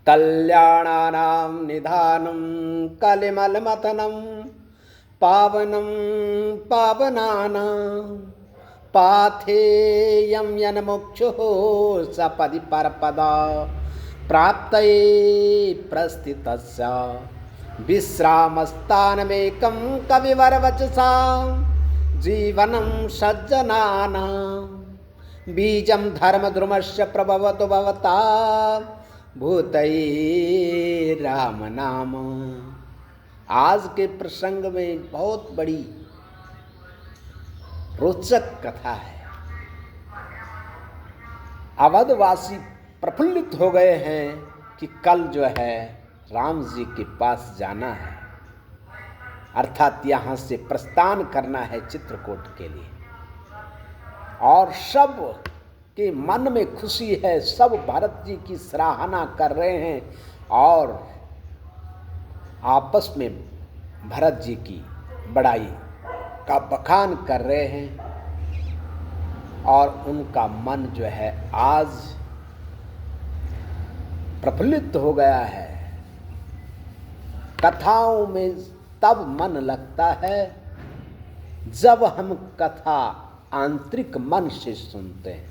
कल्याणानां निधानं कलिमलमथनं पावनं पावनानां पाथेयं यन्मुक्षुः सपदि परपदा प्राप्तये प्रस्थितस्य विश्रामस्थानमेकं कविवरवचसा जीवनं सज्जनानां बीजं धर्मद्रुमस्य प्रभवतु भवता भूतये राम नाम। आज के प्रसंग में बहुत बड़ी रोचक कथा है। अवधवासी प्रफुल्लित हो गए हैं कि कल जो है राम जी के पास जाना है, अर्थात यहाँ से प्रस्थान करना है चित्रकूट के लिए। और सब के मन में खुशी है, सब भरत जी की सराहना कर रहे हैं और आपस में भरत जी की बड़ाई का बखान कर रहे हैं। और उनका मन जो है आज प्रफुल्लित हो गया है। कथाओं में तब मन लगता है जब हम कथा आंतरिक मन से सुनते हैं,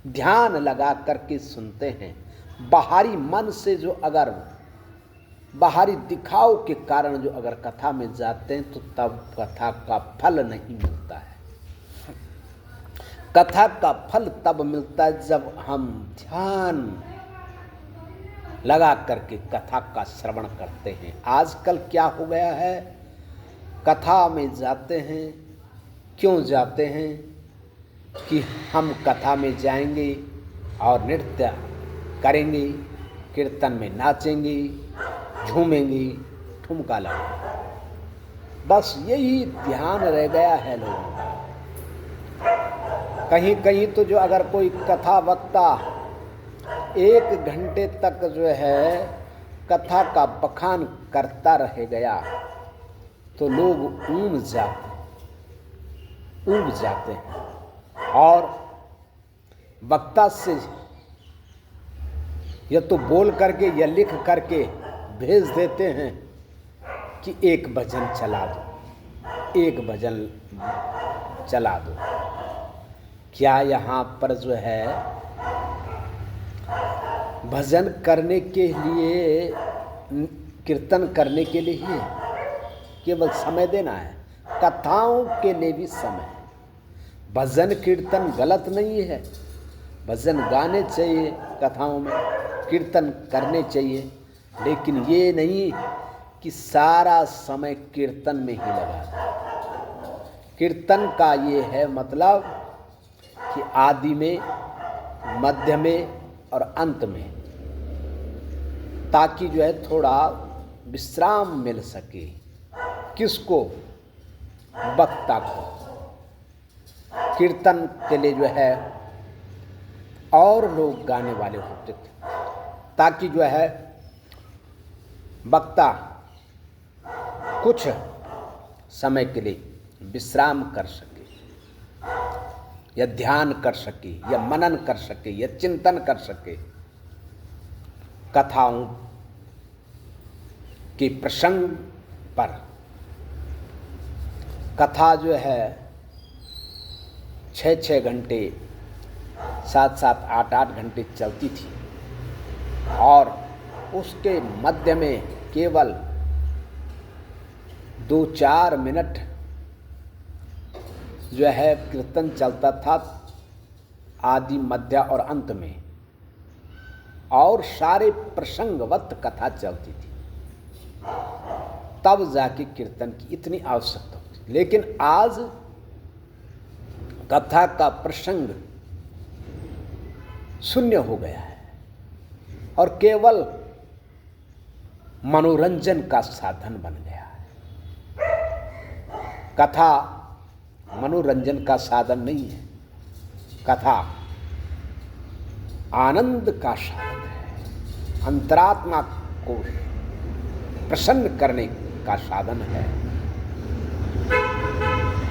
ध्यान लगा करके सुनते हैं। बाहरी मन से जो अगर बाहरी दिखाव के कारण जो अगर कथा में जाते हैं तो तब कथा का फल नहीं मिलता है। कथा का फल तब मिलता है जब हम ध्यान लगा करके कथा का श्रवण करते हैं। आजकल क्या हो गया है, कथा में जाते हैं, क्यों जाते हैं कि हम कथा में जाएंगे और नृत्य करेंगे, कीर्तन में नाचेंगे, झूमेंगे, ठुमका लगाएंगे। बस यही ध्यान रह गया है लोगों का। कहीं कहीं तो जो अगर कोई कथा वक्ता 1 घंटे तक जो है कथा का बखान करता रह गया तो लोग ऊब जाते हैं और वक्ता से या तो बोल करके या लिख करके भेज देते हैं कि एक भजन चला दो, एक भजन चला दो। क्या यहाँ पर जो है भजन करने के लिए, कीर्तन करने के लिए ही केवल समय देना है? कथाओं के लिए भी समय है। भजन कीर्तन गलत नहीं है, भजन गाने चाहिए, कथाओं में कीर्तन करने चाहिए, लेकिन ये नहीं कि सारा समय कीर्तन में ही लगा दो। कीर्तन का ये है मतलब कि आदि में, मध्य में और अंत में, ताकि जो है थोड़ा विश्राम मिल सके। किसको? वक्ता को। कीर्तन के लिए जो है और लोग गाने वाले होते थे ताकि जो है वक्ता कुछ समय के लिए विश्राम कर सके या ध्यान कर सके या मनन कर सके या चिंतन कर सके। कथाओं के प्रसंग पर कथा जो है 6-6 घंटे, 7-7, 8-8 घंटे चलती थी और उसके मध्य में केवल 2-4 मिनट जो है कीर्तन चलता था, आदि, मध्य और अंत में, और सारे प्रसंगवत कथा चलती थी। तब जाके कीर्तन की इतनी आवश्यकता होती। लेकिन आज कथा का प्रसंग शून्य हो गया है और केवल मनोरंजन का साधन बन गया है। कथा मनोरंजन का साधन नहीं है, कथा आनंद का साधन है, अंतरात्मा को प्रसन्न करने का साधन है।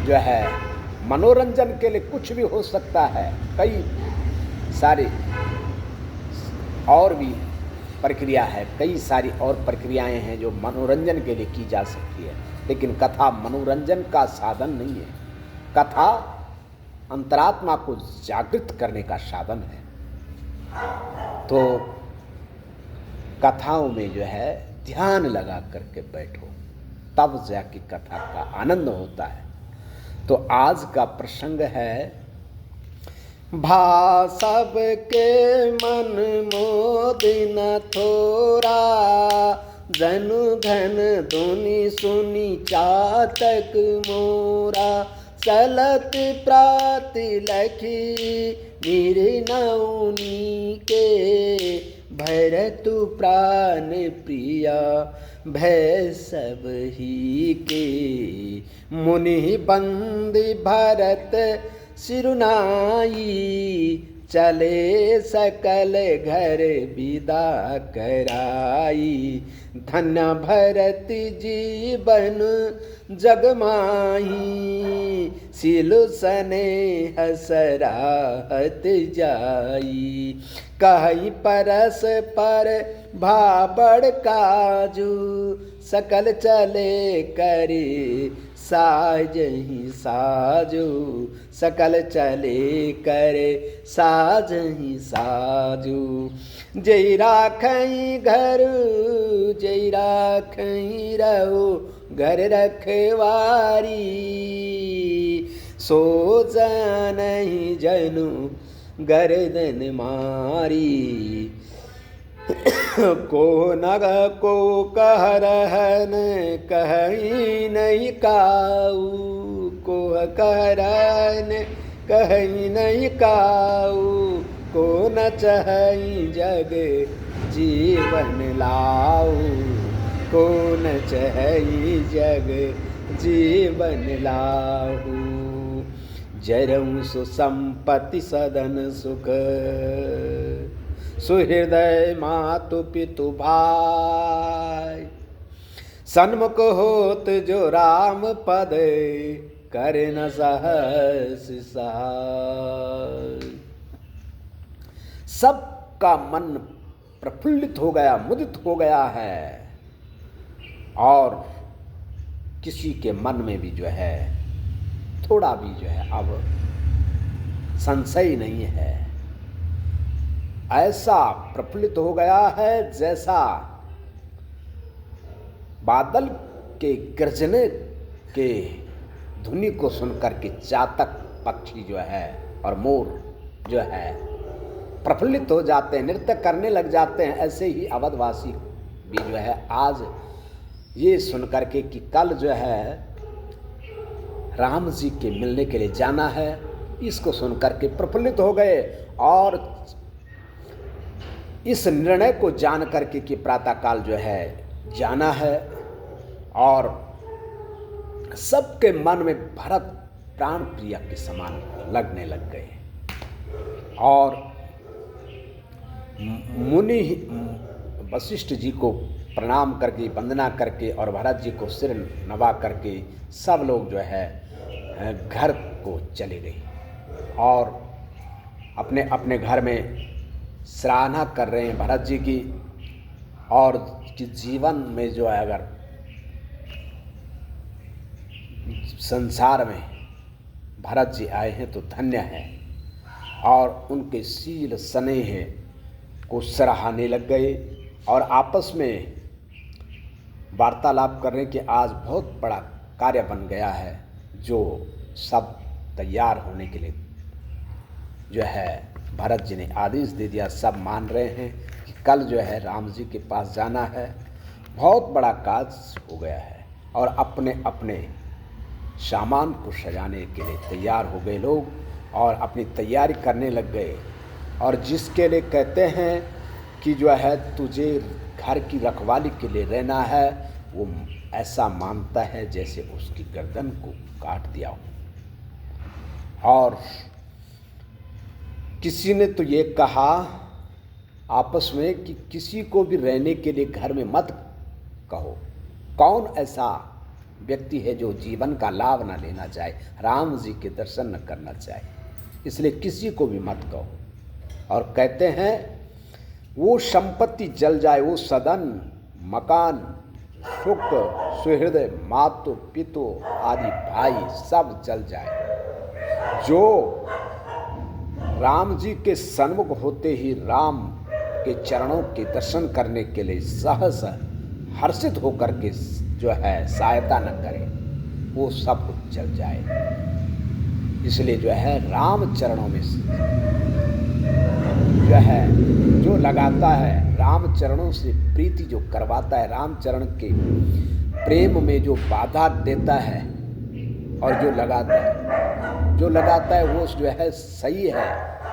जो है मनोरंजन के लिए कुछ भी हो सकता है, कई सारे और भी प्रक्रिया है, कई सारी और प्रक्रियाएं हैं जो मनोरंजन के लिए की जा सकती है, लेकिन कथा मनोरंजन का साधन नहीं है। कथा अंतरात्मा को जागृत करने का साधन है। तो कथाओं में जो है ध्यान लगा करके बैठो, तब जाके कथा का आनंद होता है। तो आज का प्रसंग है, भा सबके मन मोदिन थोरा, जनु धन धुनि सुनि चातक मोरा, चलत प्राति लखी निर्नौनी के, भरतु प्राण प्रिया भय सब ही के, मुनि बंदी भरत सिरुनाई, चले सकल घर विदा कराई, धन्य भरत जीवन जगमाही, सिलु स्नेह सराहत जाई, कहि परस पर भाबड़ काजू, सकल चले करे साजहि साजू, सकल चले करे साजहि साजू, जय राखई घर जय राखई रहो घर रखवारी, सो जानहि जनु गर्दन मारी, को नग को कह रहन कहीं नहीं काऊ, को कह रहन कहीं नहीं काऊ, को न चहई जग जीवन लाऊ, को न चहई जग जीवन लाऊ, जरऊ सुसंपत्ति सदन सुख, सुहृदय मातु पितु भाई, सन्मुख होत जो राम पद, कर न सहस सहाय। सबका मन प्रफुल्लित हो गया, मुदित हो गया है, और किसी के मन में भी जो है थोड़ा भी जो है अब संशय नहीं है। ऐसा प्रफुल्लित हो गया है जैसा बादल के गर्जने के ध्वनि को सुनकर के चातक पक्षी जो है और मोर जो है प्रफुल्लित हो जाते हैं, नृत्य करने लग जाते हैं। ऐसे ही अवधवासी भी जो है आज ये सुनकर के कि कल जो है राम जी के मिलने के लिए जाना है, इसको सुनकर के प्रफुल्लित हो गए, और इस निर्णय को जान करके कि प्रातःकाल जो है जाना है, और सबके मन में भरत प्राण प्रिया के समान लगने लग गए। और मुनि वशिष्ठ जी को प्रणाम करके वंदना करके और भरत जी को सिर नवा करके सब लोग जो है घर को चले गए, और अपने अपने घर में सराहना कर रहे हैं भरत जी की, और कि जीवन में जो है अगर संसार में भरत जी आए हैं तो धन्य है, और उनके शील स्नेह को सराहने लग गए, और आपस में वार्तालाप कर रहे हैं कि आज बहुत बड़ा कार्य बन गया है, जो सब तैयार होने के लिए जो है भरत जी ने आदेश दे दिया। सब मान रहे हैं कि कल जो है राम जी के पास जाना है, बहुत बड़ा काज हो गया है, और अपने अपने सामान को सजाने के लिए तैयार हो गए लोग, और अपनी तैयारी करने लग गए। और जिसके लिए कहते हैं कि जो है तुझे घर की रखवाली के लिए रहना है, वो ऐसा मानता है जैसे उसकी गर्दन को काट दिया हो। और किसी ने तो ये कहा आपस में कि किसी को भी रहने के लिए घर में मत कहो। कौन ऐसा व्यक्ति है जो जीवन का लाभ न लेना चाहे, राम जी के दर्शन न करना चाहे, इसलिए किसी को भी मत कहो। और कहते हैं वो संपत्ति जल जाए, वो सदन, मकान, सुख, सुहृदय, मातु पितु आदि भाई सब जल जाए। जो राम जी के सन्मुख होते ही राम के चरणों के दर्शन करने के लिए सहस हर्षित होकर के जो है सहायता न करे, वो सब कुछ जल जाए। इसलिए जो है राम चरणों में जो है जो लगाता है, राम चरणों से प्रीति जो करवाता है, राम चरण के प्रेम में जो बाधा देता है और जो लगाता है वो जो है सही है,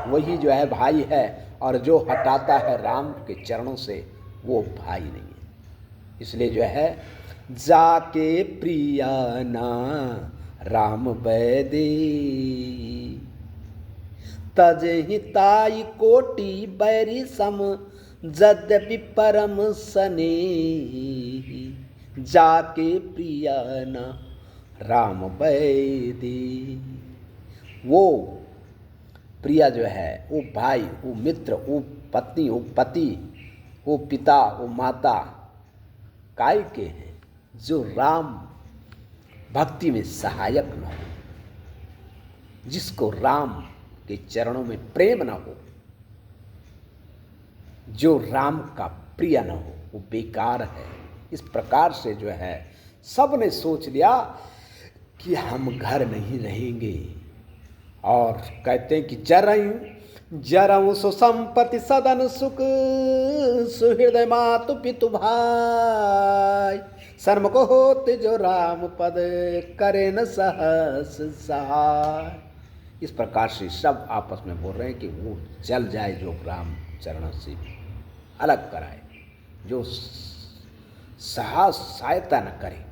वही जो है भाई है, और जो हटाता है राम के चरणों से वो भाई नहीं है। इसलिए जो है जाके प्रिया ना राम बैदे तजहि ताई कोटि बैरी सम यद्यपि परम स्नेही जाके प्रिया ना राम बैदे। वो प्रिया जो है, वो भाई, वो मित्र, वो पत्नी, वो पति, वो पिता, वो माता काय के हैं जो राम भक्ति में सहायक न हो, जिसको राम के चरणों में प्रेम न हो, जो राम का प्रिय न हो, वो बेकार है। इस प्रकार से जो है सब ने सोच लिया कि हम घर नहीं रहेंगे, और कहते हैं कि जरऊं सुसंपत्ति सदन सुख सुहृदय मातु पितु भाई सन्मुख होते जो राम पद करे न सहस सहाय। इस प्रकार से सब आपस में बोल रहे हैं कि वो जल जाए जो राम चरणों से अलग कराए, जो सहायता न करे।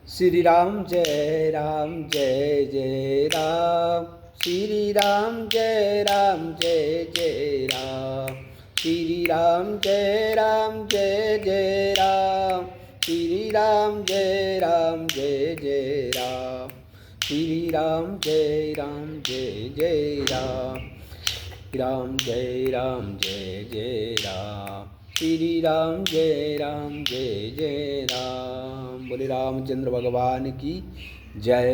श्री राम जय राम जय जय राम, श्री राम जय जय राम, श्री राम जय जय राम, श्री राम जय जय राम, श्री राम जय जय राम, राम जय जय राम, श्री राम जय जय राम। बोले रामचंद्र भगवान की जय।